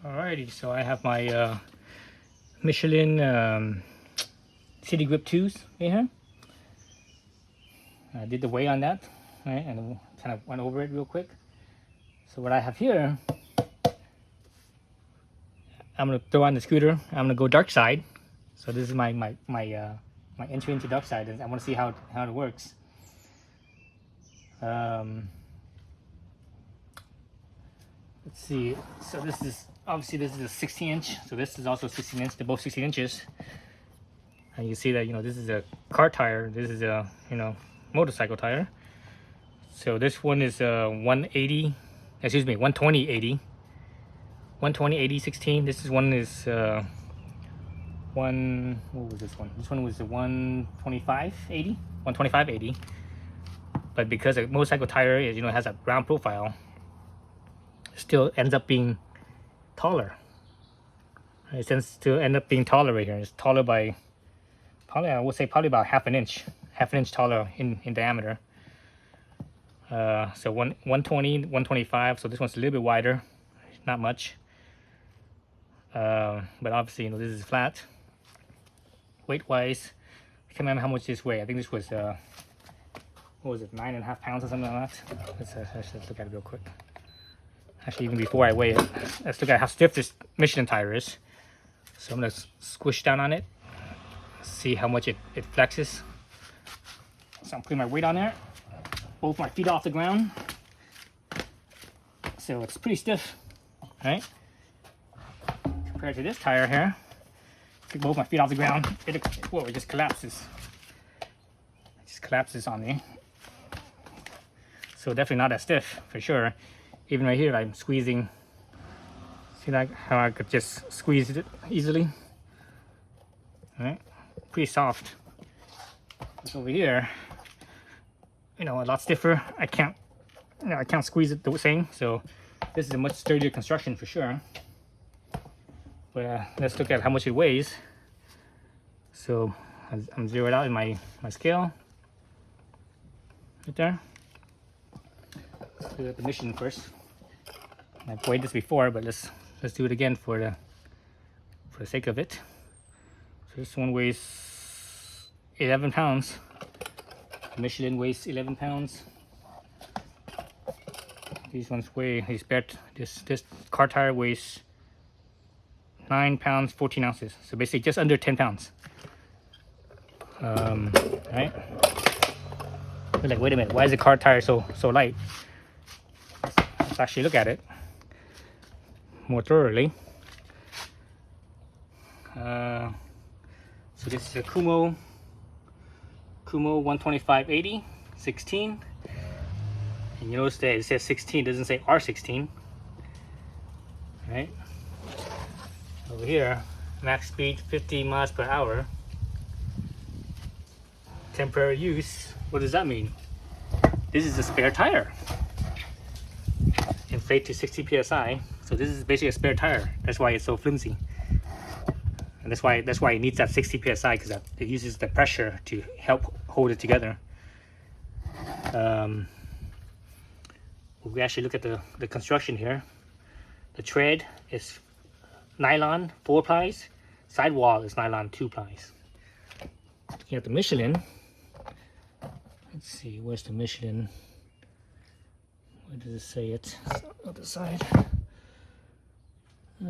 Alrighty, so I have my Michelin City Grip 2s in here. I did the weigh on that, right, and kind of went over it real quick. So what I have here, I'm gonna throw on the scooter. I'm gonna go dark side. So this is my entry into dark side, and I want to see how it works. Let's see. So this is obviously this is a 16-inch. So this is also 16-inch. They're both 16 inches. And you see that this is a car tire. This is a motorcycle tire. So this one is 180. Excuse me, 120 80. 120 80 16. This one is what was this one? This one was the 125 80. 125 80. But because a motorcycle tire is has a round profile, it still ends up being taller. It tends to end up being taller right here. It's taller by probably, I would say, probably about half an inch taller in diameter. So 120, 125. So this one's a little bit wider, not much. But obviously, this is flat. Weight wise, I can't remember how much this weighed. I think this was what was it, 9.5 pounds or something like that. Let's look at it real quick. Actually, even before I weigh it, let's look at how stiff this Michelin tire is. So I'm gonna squish down on it, see how much it flexes. So I'm putting my weight on there, both my feet off the ground. So it's pretty stiff, right? Compared to this tire here, take both my feet off the ground, it just collapses. It just collapses on me. So definitely not that stiff for sure. Even right here, I'm squeezing. See like how I could just squeeze it easily? All right, pretty soft. It's over here, a lot stiffer. I can't squeeze it the same. So this is a much sturdier construction for sure. But let's look at how much it weighs. So I'm zeroed out in my scale. Right there. Let's do the Michelin first. I've weighed this before, but let's do it again for the sake of it. So this one weighs 11 pounds. Michelin weighs 11 pounds. These ones weigh, this car tire weighs 9 pounds 14 ounces. So basically just under 10 pounds. Right? We're like, wait a minute, why is the car tire so light? Let's actually look at it more thoroughly. So this is a Kumho 125/80 16, and you notice that it says 16, doesn't say R16. Right over here, max speed 50 miles per hour. Temporary use, what does that mean? This is a spare tire. Inflate to 60 psi. So this is basically a spare tire. That's why it's so flimsy, and that's why it needs that 60 psi, because it uses the pressure to help hold it together. We actually look at the construction here. The tread is nylon 4 plies. Sidewall is nylon 2 plies. Looking at the Michelin. Let's see, where's the Michelin? Where does it say it? It's on the other side. I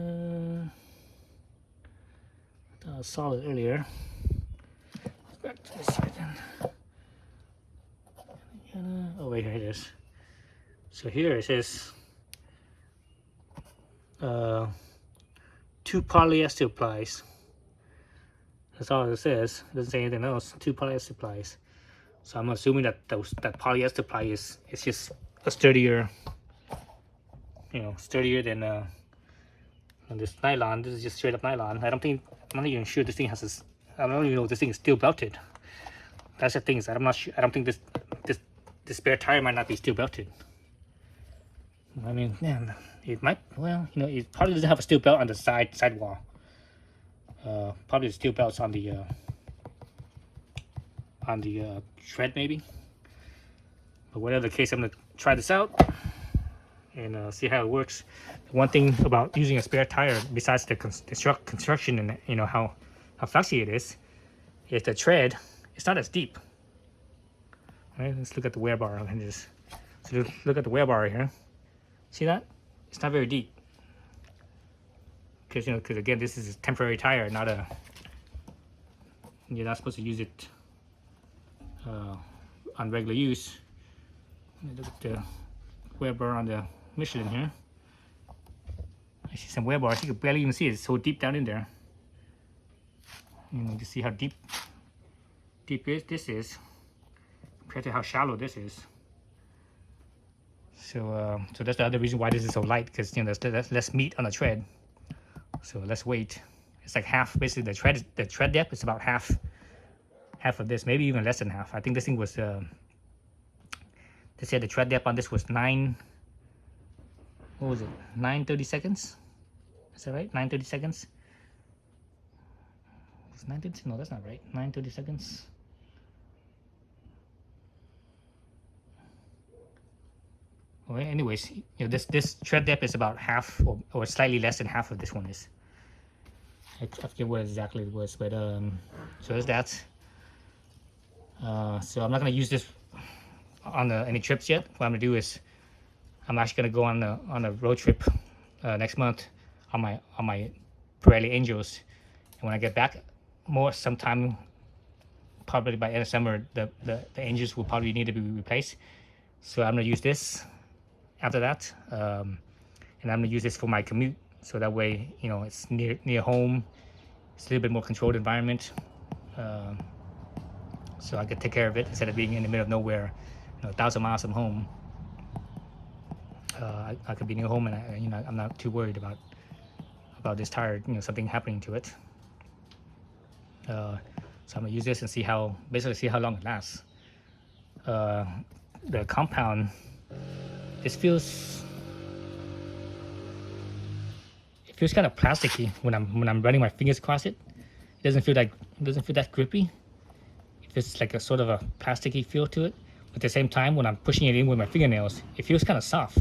thought I saw it earlier. Back to this side then. Oh wait, here it is. So here it says 2 polyester plies. That's all it says. It doesn't say anything else. 2 polyester plies. So I'm assuming that that polyester ply is just a sturdier, sturdier than this nylon. This is just straight up nylon. I'm not even sure this thing has this. I don't even know if this thing is steel belted. That's the thing, is that I'm not sure. I don't think this spare tire might not be steel belted. I mean, yeah, it might. Well, it probably doesn't have a steel belt on the sidewall. Probably the steel belts on the tread maybe. But whatever the case, I'm gonna try this out. and see how it works. One thing about using a spare tire, besides the construction and you know how flexy it is the tread. It's not as deep. All right, let's look at the wear bar and just so look at the wear bar here. See that? It's not very deep because because again, this is a temporary tire, not a. You're not supposed to use it on regular use. Look at the wear bar on the Michelin here. I see some wear bars. You can barely even see it. It's so deep down in there. You see how deep this is compared to how shallow this is. So so that's the other reason why this is so light, because there's less meat on the tread, so less weight. It's like half, basically the tread depth is about half of this, maybe even less than half. I think this thing was they said the tread depth on this was 930 seconds. Is that right? 930 seconds. It's 930. No, that's not right. 930 seconds. Well, anyways, this tread depth is about half or slightly less than half of this one is. I forget what exactly it was, but so there's that. So I'm not gonna use this on any trips yet. What I'm gonna do is I'm actually gonna go on a road trip next month on my Pirelli Angels, and when I get back sometime probably by end of summer, the Angels will probably need to be replaced. So I'm gonna use this after that, and I'm gonna use this for my commute. So that way, it's near home. It's a little bit more controlled environment. So I could take care of it instead of being in the middle of nowhere, 1,000 miles from home. I could be near home, and I'm not too worried about this tire, something happening to it. So I'm gonna use this and see how long it lasts. The compound, this feels kind of plasticky when I'm running my fingers across it. It doesn't feel that grippy. It feels like a sort of a plasticky feel to it. At the same time, when I'm pushing it in with my fingernails, it feels kind of soft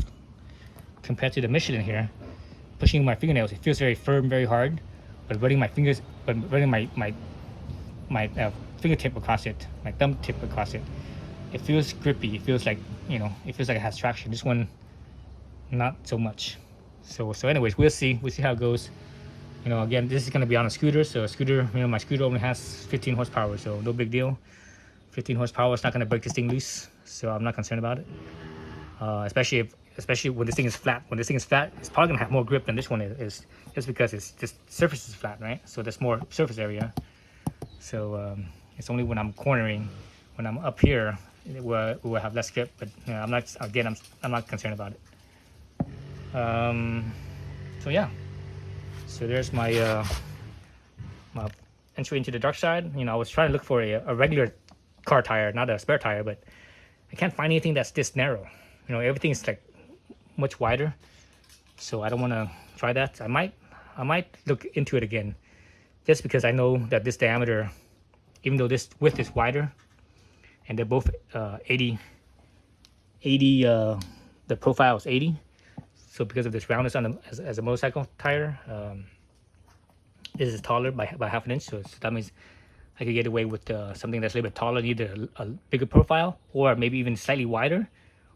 compared to the Michelin here. Pushing my fingernails, it feels very firm, very hard. But running my fingertip across it, my thumb tip across it, it feels grippy. It feels like it feels like it has traction. This one, not so much. So anyways, we'll see how it goes. Again, this is going to be on a scooter. So a scooter, my scooter only has 15 horsepower, so no big deal. 15 horsepower is not going to break this thing loose, so I'm not concerned about it. Especially when this thing is flat. When this thing is flat, it's probably going to have more grip than this one is, just because it's just surface is flat, right? So there's more surface area. So it's only when I'm cornering, when I'm up here, we will have less grip. But I'm not concerned about it. So yeah, so there's my my entry into the dark side. I was trying to look for a regular car tire, not a spare tire, but I can't find anything that's this narrow. Everything is like much wider, so I don't want to try that. I might look into it again, just because I know that this diameter, even though this width is wider, and they're both 80. The profile is 80. So because of this roundness on as a motorcycle tire, this is taller by half an inch. So that means I could get away with something that's a little bit taller, either a bigger profile or maybe even slightly wider,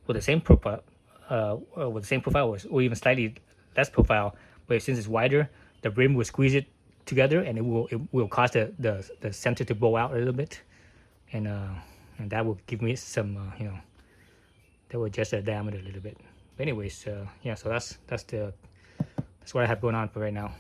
with the same profile, or even slightly less profile. But since it's wider, the rim will squeeze it together, and it will cause the center to bow out a little bit, and that will give me some that will adjust the diameter a little bit. Anyways, yeah, so that's what I have going on for right now.